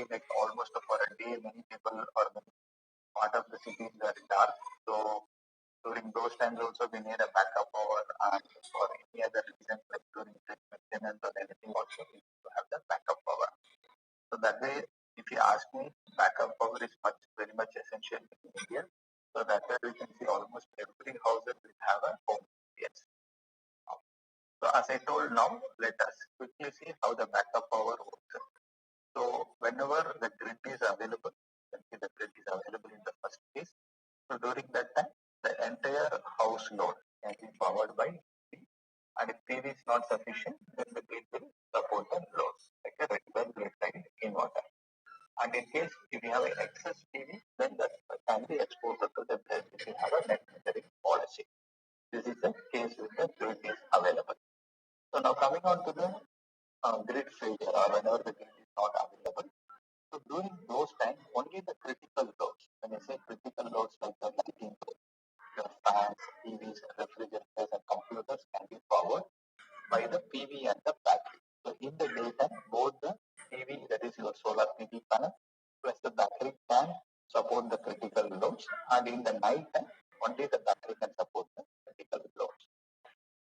see like almost for a day, many people or many part of the cities were dark. So during those times also we need a backup power, and for any other reasons like during maintenance or anything also we need to have the backup power. So that way, if you ask me, backup power is very much essential in India. So that way we can see almost every house will have a home. Yes. So as I told now, let us quickly see how the backup power works. So whenever the grid is available, when the grid is available in the first case, so during that time, the entire house load can be powered by PV. And if PV is not sufficient, then the grid will support the load, like a regular grid side inverter. And in case if you have an excess PV, then that can be exported to the grid if you have a net metering policy. This is the case with the grid is available. So now coming on to the grid failure, or whenever the grid is not available. So during those times, only the critical loads, when I say critical loads like the lighting, the fans, TVs, refrigerators, and computers can be powered by the PV and the battery. So in the daytime, both the PV, that is your solar PV panel, plus the battery can support the critical loads, and in the night time, only the battery can support the critical loads.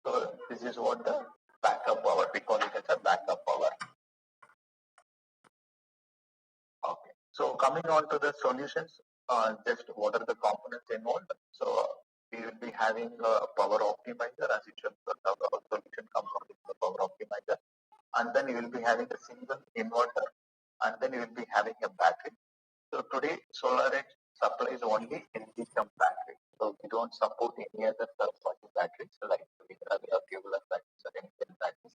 So this is what the backup power, we call it as a backup power. Okay. So coming on to the solutions, just what are the components involved? So we will be having a power optimizer, as usual. The solution comes on with the power optimizer, and then you will be having a single inverter, and then you will be having a battery. So today, SolarEdge supplies only lithium battery. So we don't support any other third-party batteries like tubular batteries or any other batteries.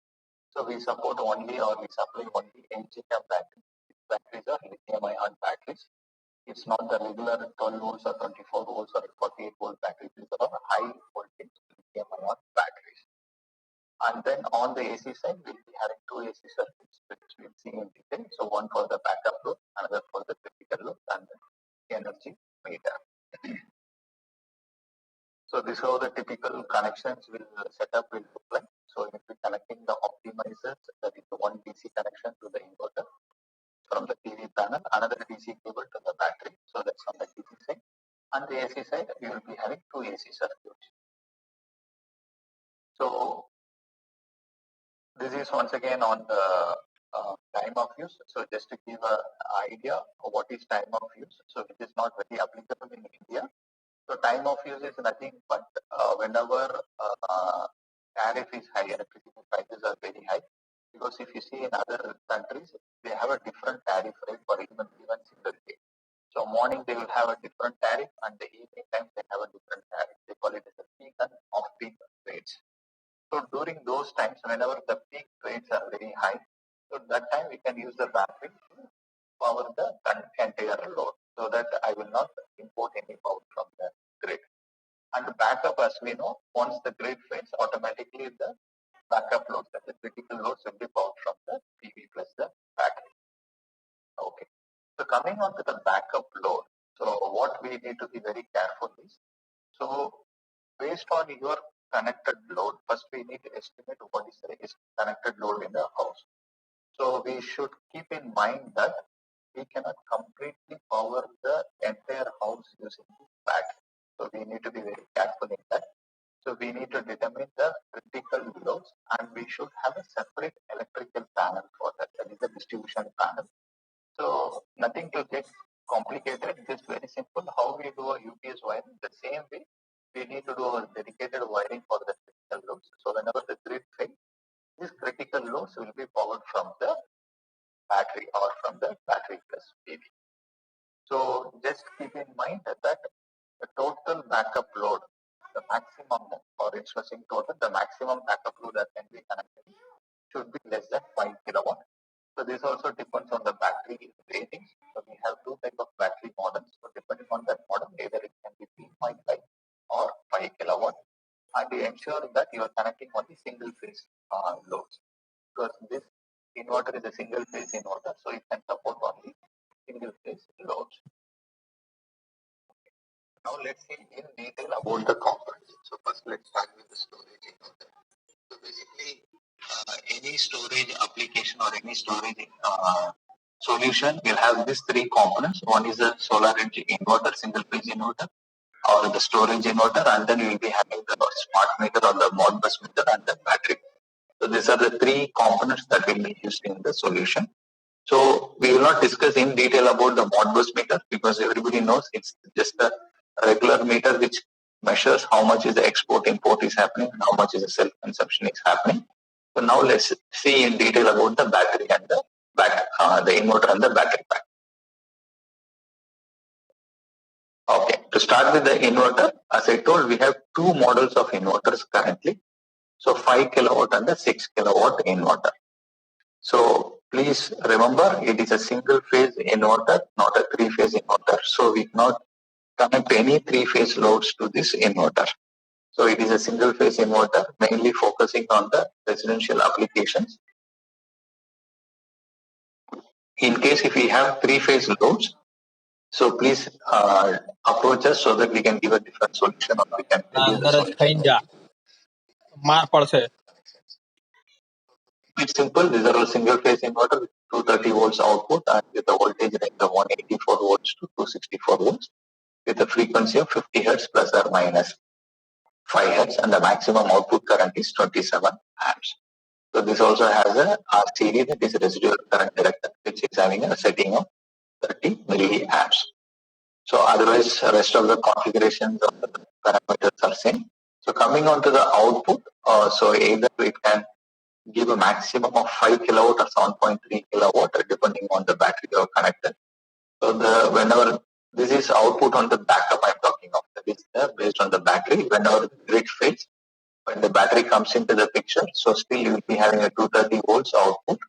So we support only, or we supply only lithium batteries. These batteries are lithium-ion batteries. It's not the regular 12 volts or 24 volts or 48 volt batteries. These are high voltage lithium-ion batteries. And then on the AC side, we'll be having two AC circuits, which we'll see in detail. So one for the backup load, another for the critical load, and the energy meter. So this is how the typical connections will set up will look like. So if we're connecting the optimizers, that is the one DC connection to the inverter from the PV panel, another DC cable to the battery. So that's on the DC side. On the AC side, we will be having two AC circuits. So this is once again on the time of use. So just to give an idea of what is time of use, so it is not very applicable in India. So time of use is nothing but whenever tariff is high, electricity prices are very high. Because if you see in other countries, they have a different tariff rate for even single day. So morning they will have a different tariff, and the evening time they have a different tariff. They call it as a peak and off-peak rates. So during those times, whenever the peak rates are very high, so that time we can use the battery to power the entire load, so that I will not import any power from the grid. And the backup, as we know, once the grid fails, automatically the backup loads, the critical loads will be powered from the PV plus the battery. Okay. So coming on to the backup load, so what we need to be very careful is, so based on your connected load, first we need to estimate what is the connected load in the house. So we should keep in mind that we cannot completely power the entire house using battery. So we need to be very careful in that. So we need to determine the critical loads, and we should have a separate electrical panel for that. That is the distribution panel. So nothing to get complicated, just very simple. How we do a UPS wiring, the same way we need to do a dedicated wiring for the critical loads. So whenever the grid fails, these critical loads will be powered from the battery or from the battery plus PV. So just keep in mind that the total backup load, the maximum, or expressing total, the maximum backup load that can be connected should be less than 5 kilowatt. So this also depends on the battery ratings. So we have two types of battery models. So depending on that model, either it can be 3.5 or 5 kilowatt. And we ensure that you are connecting only single phase loads, because this inverter is a single phase inverter, so it can support only single phase loads. Now let's see in detail about the components. So first let's start with the storage inverter. So basically any storage application or any storage solution will have these three components. One is a solar energy inverter, single phase inverter, or the storage inverter, and then you will be having the smart meter or the Modbus meter and the battery. So these are the three components that will be used in the solution. So we will not discuss in detail about the Modbus meter because everybody knows it's just a regular meter which measures how much is the export import is happening and how much is the self consumption is happening. So now let's see in detail about the battery and the the inverter and the battery pack. Okay, to start with the inverter, as I told, we have two models of inverters currently. So 5 kilowatt and the 6 kilowatt inverter. So please remember, it is a single phase inverter, not a three phase inverter. So we cannot connect any three phase loads to this inverter. So it is a single phase inverter, mainly focusing on the residential applications. In case if we have three phase loads, so please approach us so that we can give a different solution or we can tell you the solution. It's simple. These are all single phase inverter with 230 volts output and with a voltage range of 184 volts to 264 volts with a frequency of 50 hertz plus or minus 5 hertz, and the maximum output current is 27 amps. So this also has a RCD, that is residual current director, which is having a setting of 30 milliamps. So otherwise, the rest of the configurations of the parameters are same. So coming on to the output, so either it can give a maximum of 5 kilowatt or 7.3 kilowatt, depending on the battery you are connected. So whenever this is output on the backup I'm talking of, that is based on the battery. Whenever the grid fails, when the battery comes into the picture, so still you will be having a 230 volts output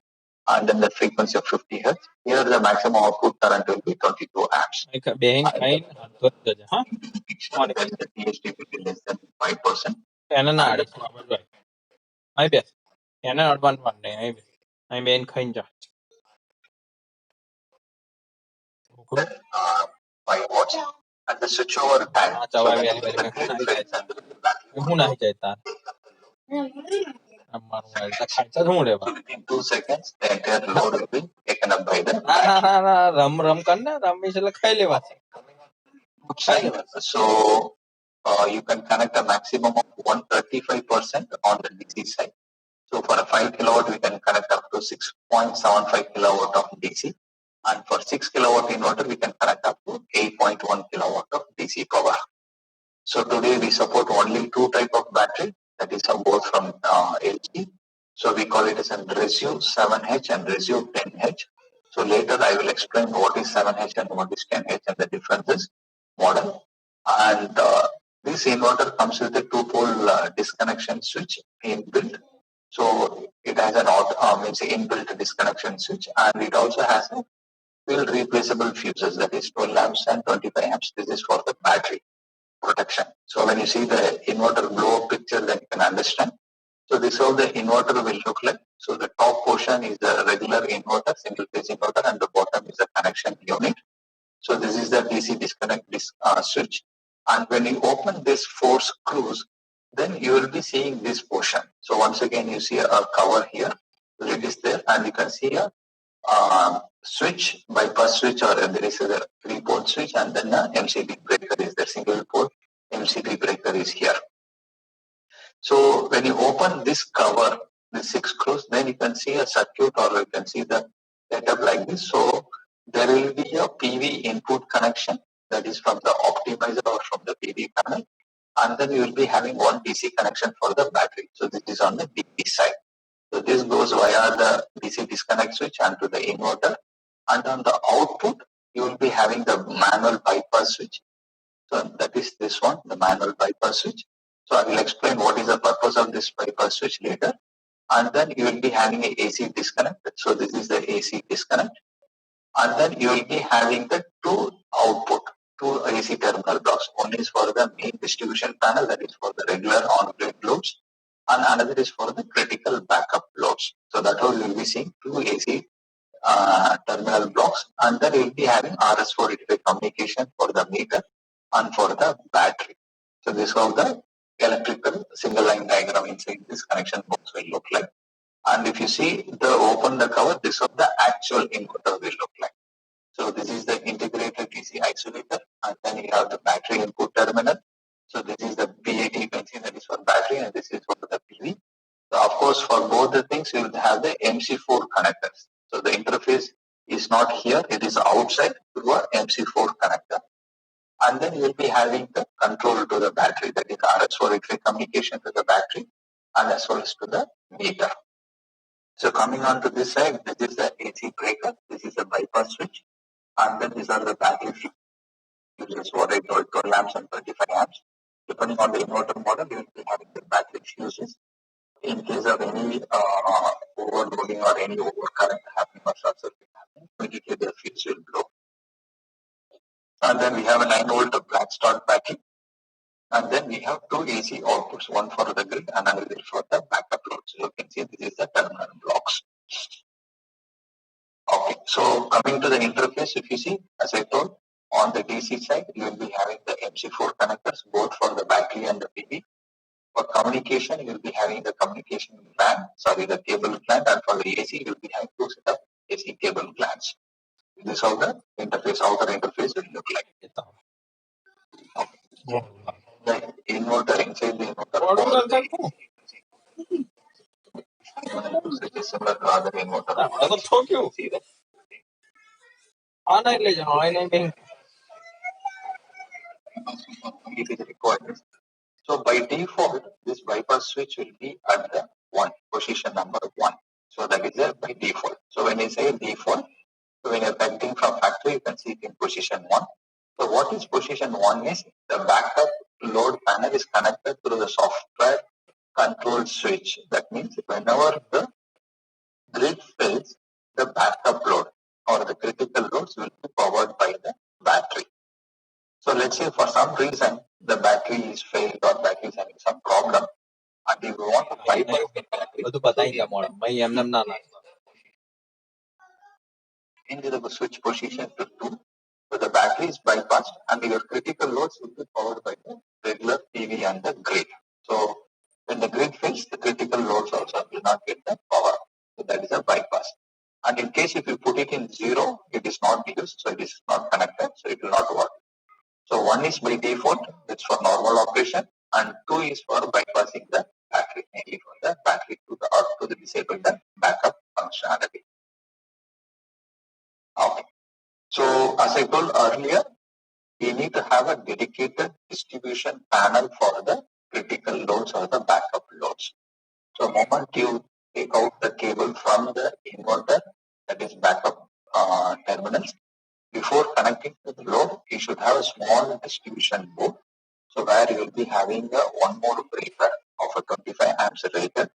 and then the frequency of 50 hertz. Here the maximum output current will be 22 amps. Then the THD will be less than 5%. Then 5 watts and the switchover time. So when the grid fails and the battery within 2 seconds, the entire load will be taken up by the So you can connect a maximum of 135% on the DC side. So for a 5 kilowatt, we can connect up to 6.75 kilowatt of DC. And for 6 kilowatt inverter, we can connect up to 8.1 kilowatt of DC power. So today we support only two type of battery, that is both from LG. So we call it as a Resue 7H and Resue 10H. So later I will explain what is 7H and what is 10H and the differences model. And this inverter comes with a two-pole disconnection switch inbuilt. So it has an inbuilt disconnection switch, and it also has a field replaceable fuses, that is 12 amps and 25 amps. This is for the battery protection. So when you see the inverter blow up picture, then you can understand. So this is how the inverter will look like. So the top portion is the regular inverter, single phase inverter, and the bottom is the connection unit. So this is the DC disconnect switch. And when you open this 4 screws, then you will be seeing this portion. So once again, you see a cover here. It is there, and you can see a switch, bypass switch, or there is a 3-port switch, and then the MCB breaker is the single port. MCB breaker is here. So when you open this cover, the 6 screws, then you can see a circuit, or you can see the setup like this. So there will be a PV input connection, that is from the optimizer or from the PV panel, and then you will be having one DC connection for the battery. So this is on the DC side. So this goes via the DC disconnect switch and to the inverter, and on the output you will be having the manual bypass switch. So that is this one, the manual bypass switch. So I will explain what is the purpose of this bypass switch later. And then you will be having a AC disconnect. So this is the AC disconnect. And then you will be having the two AC terminal blocks. One is for the main distribution panel, that is for the regular on-grid loads, and another is for the critical backup loads. So that way you will be seeing two AC terminal blocks, and then you will be having RS-485 communication for the meter and for the battery. So this is how the electrical single line diagram inside this connection box will look like. And if you see open the cover, this is what the actual inverter will look like. So this is the integrated DC isolator, and then you have the battery input terminal. So this is the BAT, you can see that is for battery, and this is for the PV. So of course, for both the things, you will have the MC4 connectors. So the interface is not here; it is outside through a MC4 connector, and then you will be having the control to the battery, that is RS483 communication to the battery, and as well as to the meter. So coming on to this side, this is the AC breaker, this is the bypass switch, and then these are the battery fuses, what I told, 12 amps and 25 amps. Depending on the inverter model, you will be having the battery fuses. In case of any overloading or any overcurrent happening or short circuit happening, immediately the fuse will blow. And then we have a 9 volt black start battery. And then we have two AC outputs, one for the grid and another for the backup load. So you can see this is the terminal blocks. Okay, so coming to the interface, if you see, as I told, on the DC side, you will be having the MC4 connectors, both for the battery and the PV. For communication, you will be having the communication plan, the cable plan, and for the AC, you will be having two set of AC cable plans. This is how the interface, outer interface will look like. Okay. Yeah. The inverter inside the inverter. It is similar to other inverter. See that? It is required. So by default, this bypass switch will be at the position number 1. So that is there by default. So when I say default, so when you're connecting from factory, you can see it in position 1. So what is position 1 is the backup load panel is connected through the software control switch. That means whenever the grid fails, the backup load or the critical loads will be powered by the battery. So let's say for some reason the battery is failed or battery is having some problem, and if we want to bypass the battery, into the switch position to 2. So the battery is bypassed and your critical loads will be powered by the regular PV and the grid. So when the grid fails, the critical loads also will not get the power. So that is a bypass. And in case if you put it in 0, it is not used, so it is not connected, so it will not work. So 1 is by default, that's for normal operation, and 2 is for bypassing the battery, mainly for the battery to the disable the backup functionality. Okay. So as I told earlier, we need to have a dedicated distribution panel for the critical loads or the backup loads. So the moment you take out the cable from the inverter, that is backup terminals, before connecting to the load, you should have a small distribution board. So where you will be having one more breaker of a 25 amps rated.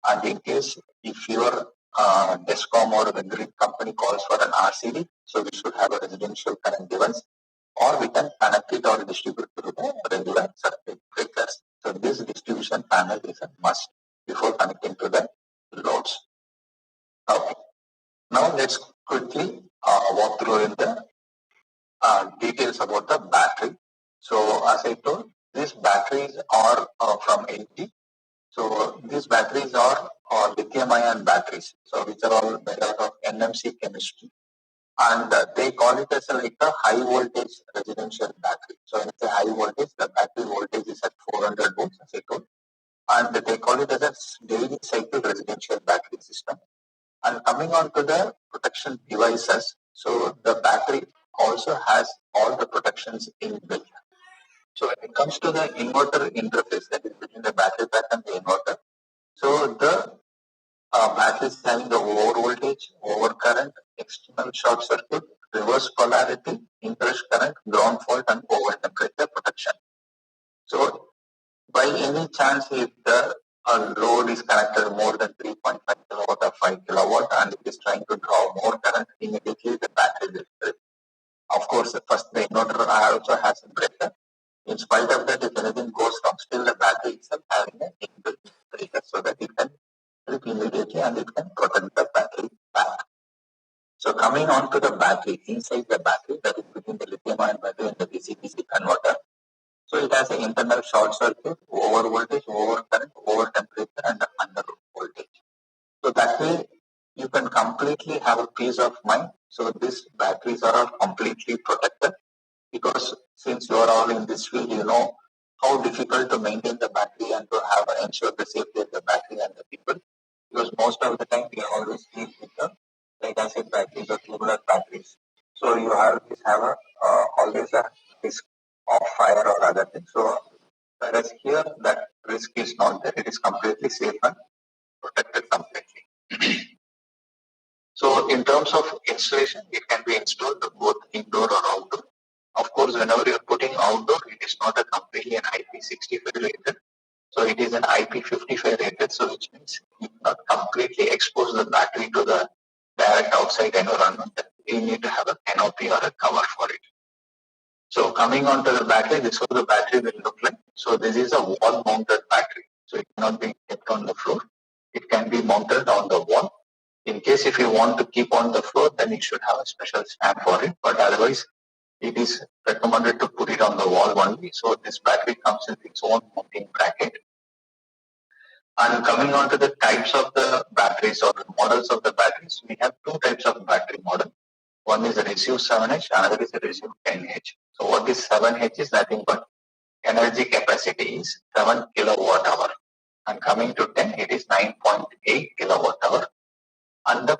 And in case if your DESCOM or the grid company calls for an RCD, so we should have a residential current device, or we can connect it or distribute through the regular circuit breakers. So this distribution panel is a must before connecting to the loads. Okay. Now let's quickly walk through in the details about the battery. So as I told, these batteries are from LG. So these batteries are lithium-ion batteries, so which are all made out of NMC chemistry, and they call it as like a high voltage residential battery. So when it's a high voltage, the battery voltage is at 400 volts, as I told, and they call it as a daily cycle residential battery system. And coming on to the protection devices, so the battery also has all the protections inbuilt. So when it comes to the inverter interface, that is between the battery pack and the inverter, so the battery is having the over voltage, over current, external short circuit, reverse polarity, interest current, ground fault, and over temperature protection. So by any chance, if the load is connected more than 3.5 kilowatt or 5 kilowatt and it is trying to draw more current, immediately the battery will trip. Of course, first the inverter also has a breaker. In spite of that, if anything goes wrong, still the battery itself having an inbuilt breaker so that it can trip immediately and it can protect the battery back. So coming on to the battery, inside the battery, that is between the lithium-ion battery and the DC-DC converter. So it has an internal short circuit, over voltage, over current, over temperature, and under voltage. So that way you can completely have a peace of mind. So these batteries are all completely protected, because since you are all in this field, you know how difficult to maintain the battery and to have ensure the safety of the battery and the people. Because most of the time we always deal with the lead acid batteries or tubular batteries. So you always have a always a risk of fire or other things. So whereas here that risk is not there, it is completely safe and protected completely. So in terms of installation, it can be installed both indoor or outdoor. Of course, whenever you're putting outdoor, it is not a completely an IP65 rated. So it is an IP55 rated, so which means you not completely expose the battery to the direct outside environment. You need to have a canopy or a cover for it. So coming on to the battery, this is what the battery will look like. So this is a wall mounted battery. So it cannot be kept on the floor. It can be mounted on the wall. In case if you want to keep on the floor, then you should have a special stand for it. But otherwise, it is recommended to put it on the wall only. So this battery comes with its own mounting bracket. And coming on to the types of the batteries or the models of the batteries, we have two types of battery model. One is a Receive 7H, another is a Receive 10H. So what is 7H is nothing but energy capacity is 7 kilowatt hour. And coming to 10, it is 9.8 kilowatt hour. And the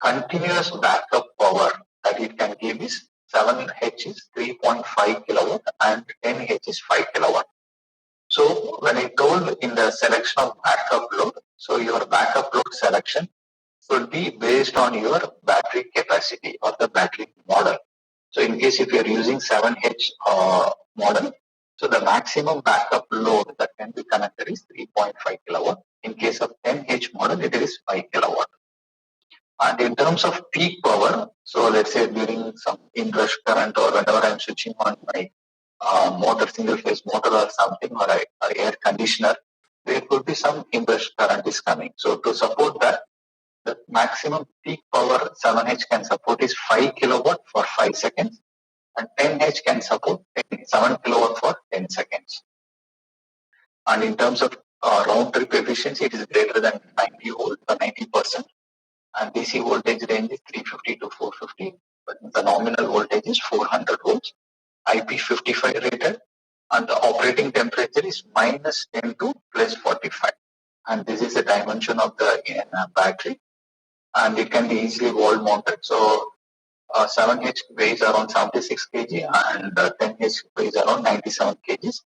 continuous backup power that it can give is 7H is 3.5 kilowatt and 10H is 5 kilowatt. So when I told in the selection of backup load, so your backup load selection should be based on your battery capacity or the battery model. So in case if you are using 7H model, so the maximum backup load that can be connected is 3.5 kilowatt. In case of 10H model, it is 5 kilowatt. And in terms of peak power, so let's say during some inrush current or whenever I'm switching on my motor, single phase motor or something, or air conditioner, there could be some inrush current is coming. So to support that, the maximum peak power 7H can support is 5 kilowatt for 5 seconds, and 10H can support 7 kilowatt for 10 seconds. And in terms of round trip efficiency, it is greater than 90 volt or 90%. And DC voltage range is 350 to 450, but the nominal voltage is 400 volts. IP55 rated, and the operating temperature is minus 10 to plus 45. And this is the dimension of the battery, and it can be easily wall mounted. So 7H weighs around 76 kg and 10H weighs around 97 kgs.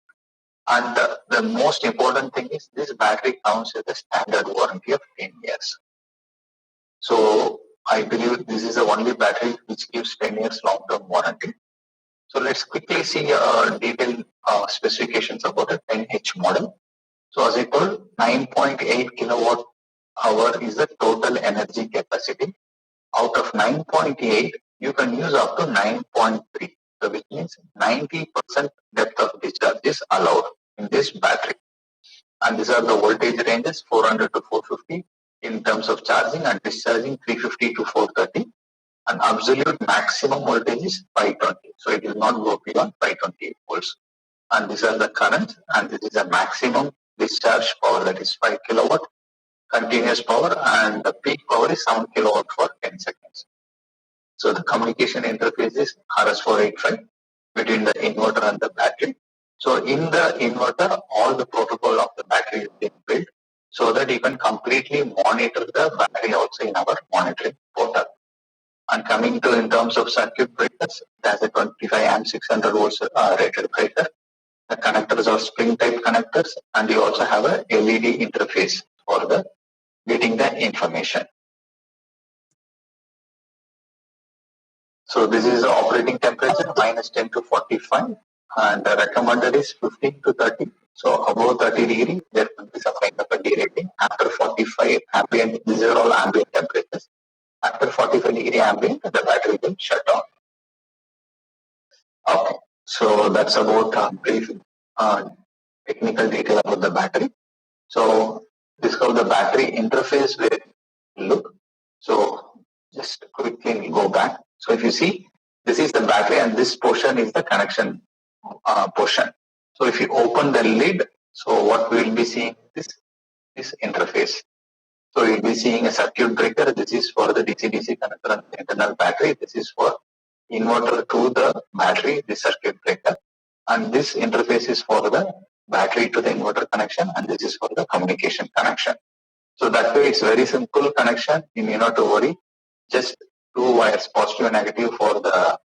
And the most important thing is this battery comes with a standard warranty of 10 years. So I believe this is the only battery which gives 10 years long-term warranty. So let's quickly see detailed specifications about a 10H model. So as I told, 9.8 kilowatt hour is the total energy capacity. Out of 9.8, you can use up to 9.3. So which means 90% depth of discharge is allowed in this battery. And these are the voltage ranges 400 to 450 in terms of charging, and discharging 350 to 430. And absolute maximum voltage is 520. So it will not go beyond 528 volts. And these are the currents, and this is the maximum discharge power, that is 5 kilowatt, continuous power, and the peak power is 7 kilowatt for 10 seconds. So the communication interface is RS485 between the inverter and the battery. So in the inverter, all the protocol of the battery is being built so that you can completely monitor the battery also in our monitoring portal. And coming to in terms of circuit breakers, it has a 25 amp 600 volts rated breaker. The connectors are spring type connectors, and you also have a LED interface for the getting the information. So this is the operating temperature minus 10 to 45, and the recommended is 15 to 30. So above 30 degree, there could be some kind of a derating. After 45 ambient, these are all ambient temperatures. After 45 degree ambient, the battery will shut down. Okay, so that's about brief technical detail about the battery. So this is how the battery interface will look. So just quickly go back. So if you see, this is the battery and this portion is the connection portion. So if you open the lid, so what we will be seeing is this interface. So you'll be seeing a circuit breaker. This is for the DC-DC connector and internal battery. This is for inverter to the battery, the circuit breaker. And this interface is for the battery to the inverter connection, and this is for the communication connection. So that way it's very simple connection. You need not to worry. Just two wires, positive and negative for the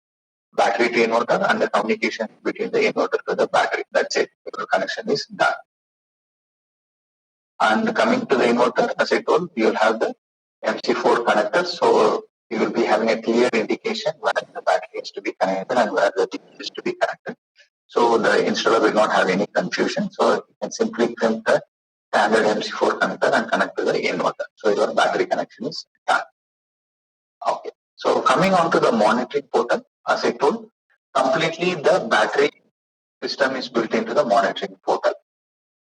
battery to inverter and the communication between the inverter to the battery. That's it. Your connection is done. And coming to the inverter, as I told, you will have the MC4 connector. So you will be having a clear indication where the battery is to be connected and where the DC is to be connected. So the installer will not have any confusion. So you can simply print the standard MC4 connector and connect to the inverter. So your battery connection is done. Okay. So coming on to the monitoring portal, as I told, completely the battery system is built into the monitoring portal.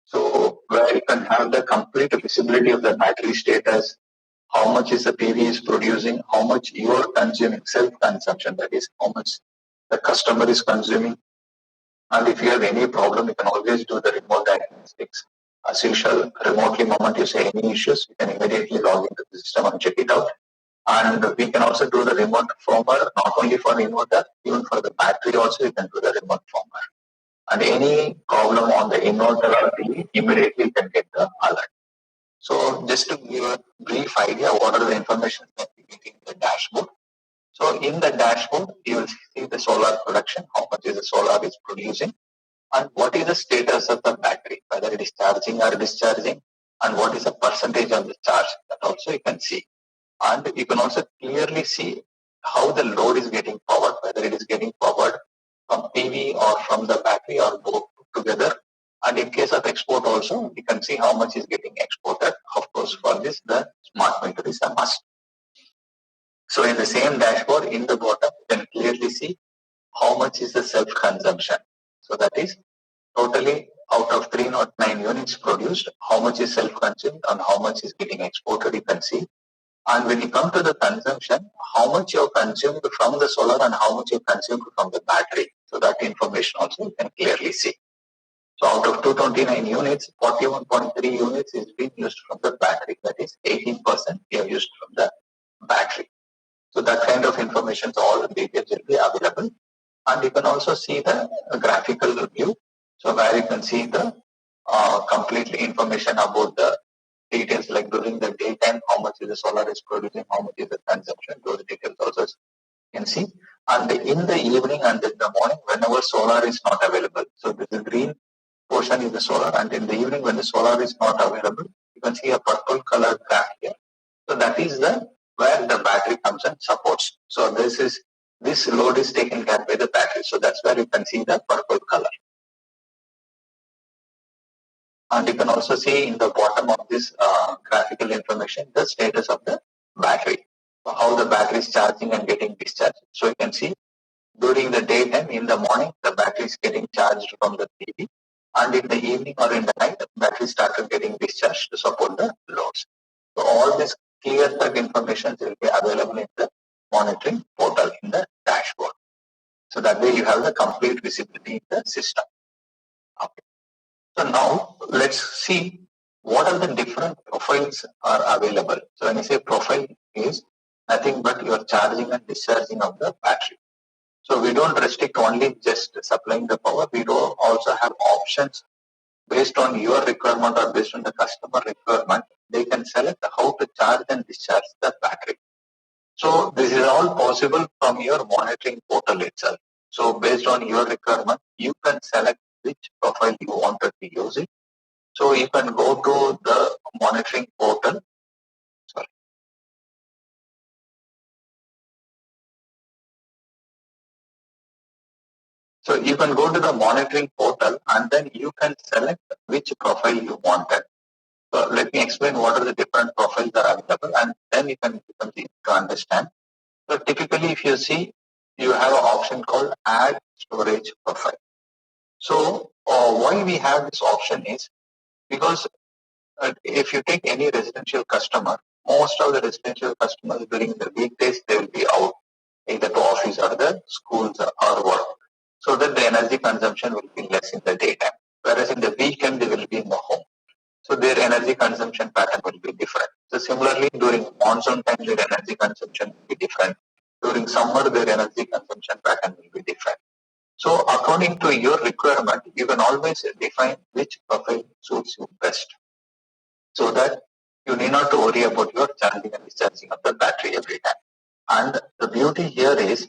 So where you can have the complete visibility of the battery status, how much is the PV is producing, how much you are consuming, self-consumption, that is how much the customer is consuming. And if you have any problem, you can always do the remote diagnostics. As usual, remotely moment you say any issues, you can immediately log into the system and check it out. And we can also do the remote firmware, not only for inverter, even for the battery also you can do the remote firmware. And any problem on the inverter or PV, immediately you can get the alert. So just to give a brief idea, what are the information that we get in the dashboard. So in the dashboard, you will see the solar production, how much is the solar is producing, and what is the status of the battery, whether it is charging or discharging, and what is the percentage of the charge, that also you can see. And you can also clearly see how the load is getting powered, whether it is getting powered from PV or from the battery or both together. And in case of export also, you can see how much is getting exported. Of course, for this, the smart meter is a must. So in the same dashboard, in the bottom, you can clearly see how much is the self-consumption. So that is totally out of 309 units produced, how much is self-consumed and how much is getting exported, you can see. And when you come to the consumption, how much you have consumed from the solar and how much you consumed from the battery. So that information also you can clearly see. So out of 229 units, 41.3 units is being used from the battery. That is 18% we have used from the battery. So that kind of information, all the details will be available. And you can also see the graphical view. So where you can see the complete information about the details, like during the daytime, how much is the solar is producing, how much is the consumption, those details also you can see. And in the evening and in the morning, whenever solar is not available, so this is green portion is the solar, and in the evening when the solar is not available, you can see a purple color graph here. So that is the where the battery comes and supports. So this load is taken care by the battery. So that's where you can see the purple color. And you can also see in the bottom of this graphical information the status of the battery. So how the battery is charging and getting discharged. So you can see during the daytime, in the morning, the battery is getting charged from the PV. And in the evening or in the night, the battery started getting discharged to support the loads. So all this clear-cut information will be available in the monitoring portal in the dashboard. So that way you have the complete visibility in the system. Okay. So now let's see what are the different profiles are available. So when I say profile is nothing but your charging and discharging of the battery. So we don't restrict only just supplying the power. We do also have options based on your requirement or based on the customer requirement. They can select how to charge and discharge the battery. So this is all possible from your monitoring portal itself. So based on your requirement, you can select which profile you wanted to use it. So you can go to the monitoring portal. Sorry. So you can go to the monitoring portal and then you can select which profile you wanted. So let me explain what are the different profiles that are available, and then you can become easy to understand. So typically if you see, you have an option called add storage profile. So why we have this option is because if you take any residential customer, most of the residential customers during the weekdays, they will be out either to office or the schools or work. So that the energy consumption will be less in the daytime. Whereas in the weekend, they will be in the home. so their energy consumption pattern will be different. So similarly, during monsoon time, their energy consumption will be different. During summer, their energy consumption pattern will be different. So according to your requirement, you can always define which profile suits you best, so that you need not to worry about your charging and discharging of the battery every time. And the beauty here is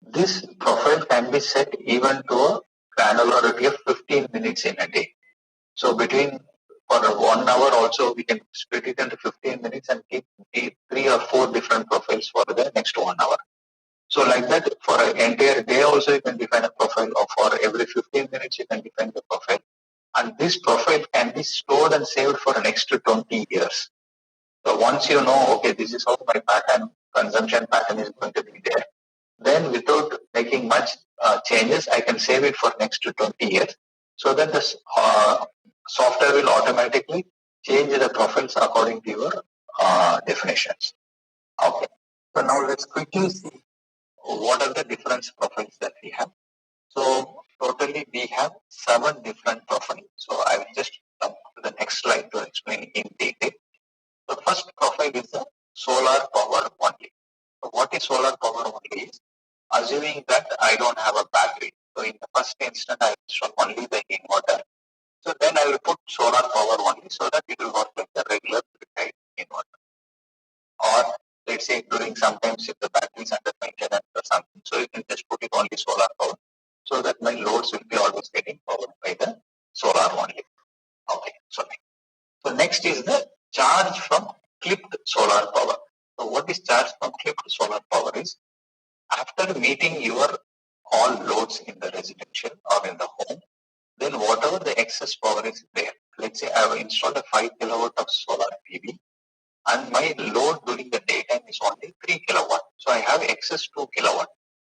this profile can be set even to a granularity of 15 minutes in a day. So between for 1 hour also we can split it into 15 minutes and keep 3 or 4 different profiles for the next 1 hour. So like that for an entire day also you can define a profile, or for every 15 minutes you can define the profile. And this profile can be stored and saved for the next 20 years. So once you know, okay, this is how my pattern, consumption pattern is going to be there, then without making much changes, I can save it for next 20 years. So that the software will automatically change the profiles according to your definitions. Okay. So now let's quickly see what are the different profiles that we have. So totally we have 7 different profiles. So I will just come to the next slide to explain in detail. The first profile is the solar power only. So what is solar power only is assuming that I don't have a battery. So in the first instance, I install only the inverter. So then I will put solar power only so that it will work like the regular prepaid inverter. Or let's say during sometimes if the battery is under maintenance or something, so you can just put it only solar power so that my loads will be always getting powered by the solar only. Okay, so next is the charge from clipped solar power. So what is charge from clipped solar power is after meeting your all loads in the residential or in the home, then whatever the excess power is there, let's say I have installed a 5 kilowatt of solar PV and my load during the daytime is only 3 kilowatt. So I have excess 2 kilowatt.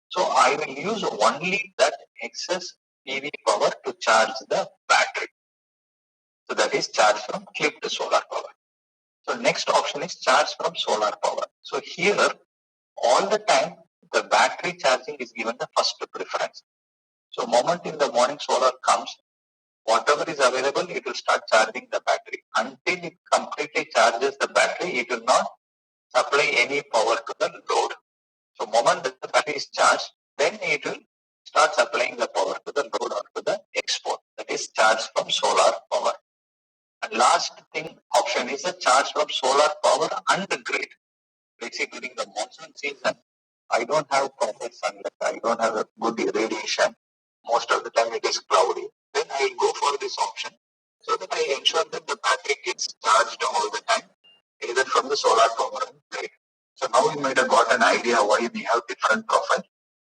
So I will use only that excess PV power to charge the battery. So that is charge from clipped solar power. So next option is charge from solar power. So here all the time the battery charging is given the first preference. So moment in the morning solar comes, whatever is available, it will start charging the battery. Until it completely charges the battery, it will not supply any power to the load. So moment that the battery is charged, then it will start supplying the power to the load or to the export. That is charge from solar power. And last thing option is the charge from solar power and the grid. Let's say during the monsoon season, I don't have proper sunlight, I don't have a good irradiation. Most of the time it is cloudy. Then I will go for this option so that I ensure that the battery gets charged all the time, either from the solar power and grid. So now you might have got an idea why we have different profiles.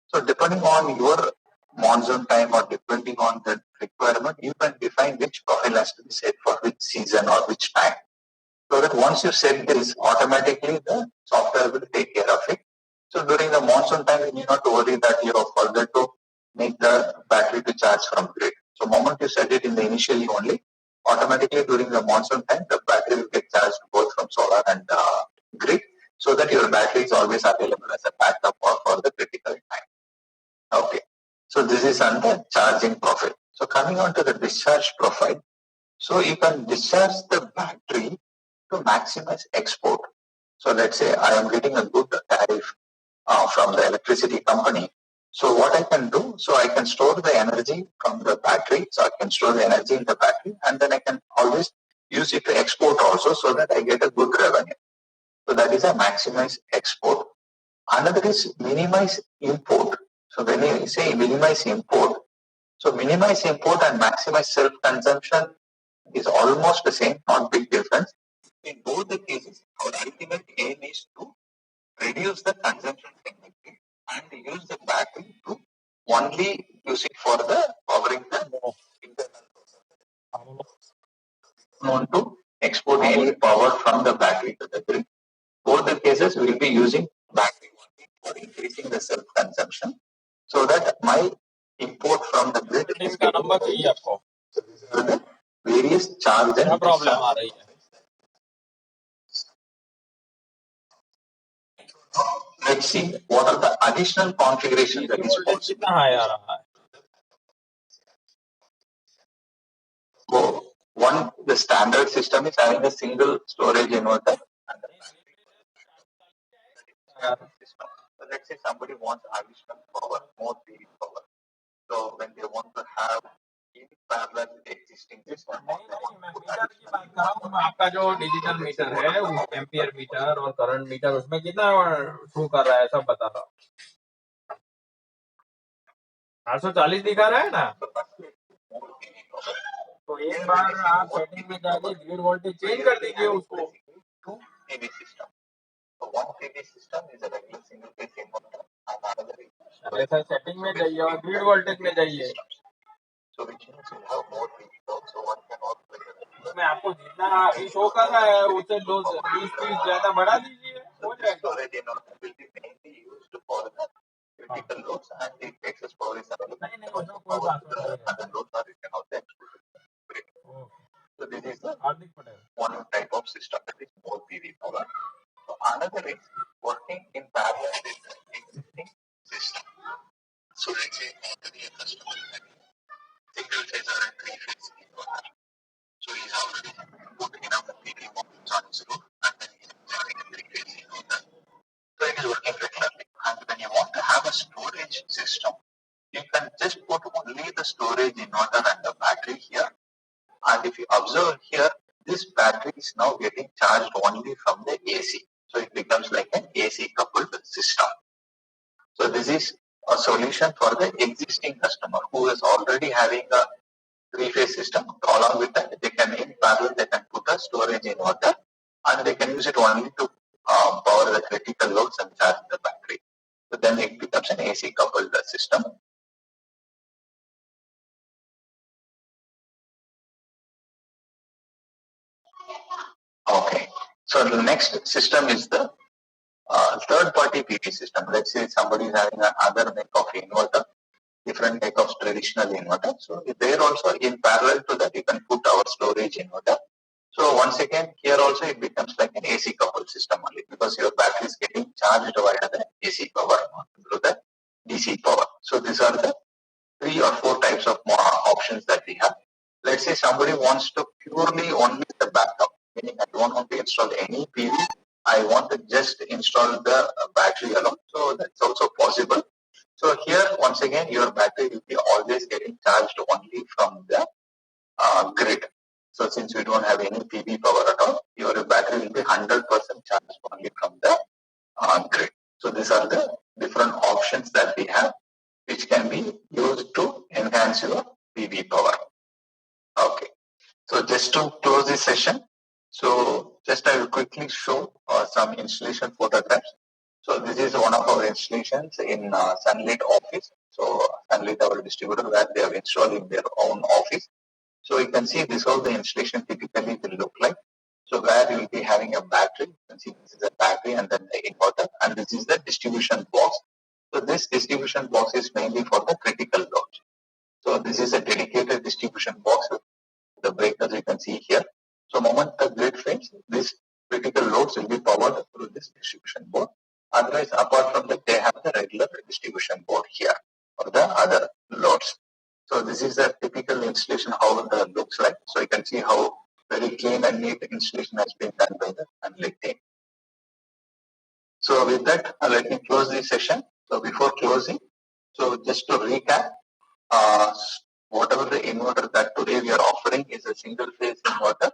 So depending on your monsoon time or depending on the requirement, you can define which profile has to be set for which season or which time. So that once you set this, automatically the software will take care of it. So during the monsoon time, you need not worry that you have forgot to make the battery to charge from grid. So moment you set it in the initially only, automatically during the monsoon time, the battery will get charged both from solar and grid, so that your battery is always available as a backup or for the critical time. Okay. So this is on the charging profile. So coming on to the discharge profile. So you can discharge the battery to maximize export. So let's say I am getting a good tariff from the electricity company. So what I can do, so I can store the energy from the battery. So I can store the energy in the battery and then I can always use it to export also so that I get a good revenue. So that is a maximize export. Another is minimize import. So when you say minimize import, so minimize import and maximize self-consumption is almost the same, not big difference. In both the cases, our ultimate aim is to reduce the consumption technically and use the battery to only use it for the powering the internal process. Want to export any power from the battery to the grid. Both the cases we will be using battery only for increasing the self-consumption so that my import from the grid is the various charge and discharge. Let's see what are the additional configurations that is possible. So One, the standard system is having a single storage inverter and the system. So let's say somebody wants additional power, more PV power. So when they want to have in parallel existing system, आपका जो digital meter है ampere metre और current meter उसमें कितना show कर रहा है सब बता दो 840 दिखा रहा है ना तो एक बार आप सेटिंग में जाके ग्रिड वोल्टेज चेंज कर दीजिए उसको PV system. So one PV system is a regular single phase inverter and another is ऐसा सेटिंग में जाइए और ग्रिड वोल्टेज में जाइए so which means you have more PV load, so one can also उसमें आपको जितना अभी शो कर रहा है उससे 20-30 ज्यादा बढ़ा दीजिए हो जाएगा storage inverter will be mainly used for the critical loads and it takes us power is available. नहीं उसमें कोई बात नहीं है And the loads are written out there. So this is the Hardik Patel one type of system that is more PV power. So another is working in parallel with the existing system. So let's say already a customer is having single phase or a three phase inverter. So he's already put enough PV modules on his roof and then he's having a three phase inverter. So it is working regularly. And when you want to have a storage system, you can just put only the storage inverter and the battery here. And if you observe here, this battery is now getting charged only from the AC. So it becomes like an AC coupled system. So this is a solution for the existing customer who is already having a three-phase system. Along with that, they can in parallel they can put a storage inverter and they can use it only to power the critical loads and charge the battery. So then it becomes an AC coupled system. Okay. So the next system is the third-party PV system. Let's say somebody is having another make of inverter, different make of traditional inverter. So there also in parallel to that, you can put our storage inverter. So once again, here also it becomes like an AC coupled system only because your battery is getting charged via the AC power through the DC power. So these are the 3 or 4 types of options that we have. Let's say somebody wants to purely only the backup, meaning I don't want to install any PV. I want to just install the battery alone. So that's also possible. So here, once again, your battery will be always getting charged only from the grid. So since we don't have any PV power at all, your battery will be 100% charged only from the grid. So these are the different options that we have, which can be used to enhance your PV power. Okay. So just to close this session, so just I will quickly show some installation photographs. So this is one of our installations in Sunlit office. So Sunlit, our distributor, where they have installed in their own office. So you can see this how the installation typically will look like. So where you will be having a battery, you can see this is a battery and then the inverter, and this is the distribution box. So this distribution box is mainly for the critical load. So this is a dedicated distribution box with the breakers you can see here. So moment the grid fails, this critical loads will be powered through this distribution board. Otherwise, apart from that, they have the regular distribution board here for the other loads. So this is a typical installation, how it looks like. So you can see how very clean and neat installation has been done by the Sunlit team. So with that, let me close this session. So before closing, so just to recap, whatever the inverter that today we are offering is a single phase inverter.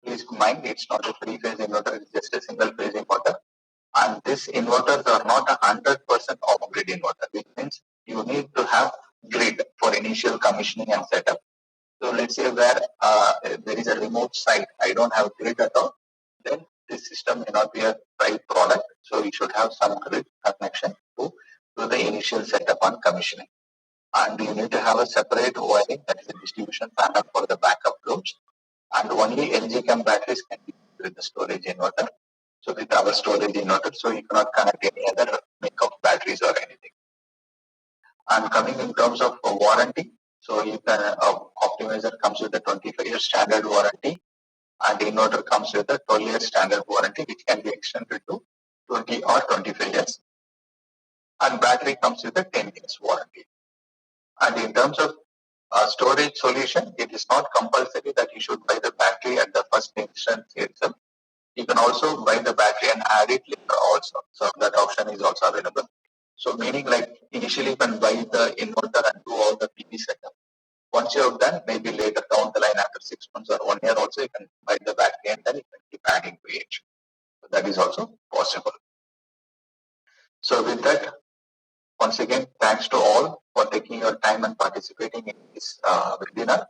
Please mind, it's not a three phase inverter, it's just a single phase inverter. And these inverters are not 100% off-grid inverter, which means you need to have grid for initial commissioning and setup. So let's say where there is a remote site, I don't have grid at all, then this system may not be a right product. So you should have some grid connection to the initial setup and commissioning. And you need to have a separate wiring, that is a distribution panel for the backup loads. And only LG Chem batteries can be used with the storage inverter. So with our storage inverter, so you cannot connect any other make of batteries or anything. And coming in terms of warranty, so you can optimizer comes with a 25-year standard warranty, and inverter comes with a 12-year standard warranty, which can be extended to 20 or 25 years. And battery comes with a 10 years warranty. And in terms of storage solution, it is not compulsory that you should buy the battery at the first instance itself. You can also buy the battery and add it later also. So that option is also available. So meaning like initially you can buy the inverter and do all the PV setup. Once you have done, maybe later down the line after 6 months or 1 year also, you can buy the battery and then you can keep adding to it. So that is also possible. So with that, once again, thanks to all for taking your time and participating in this webinar.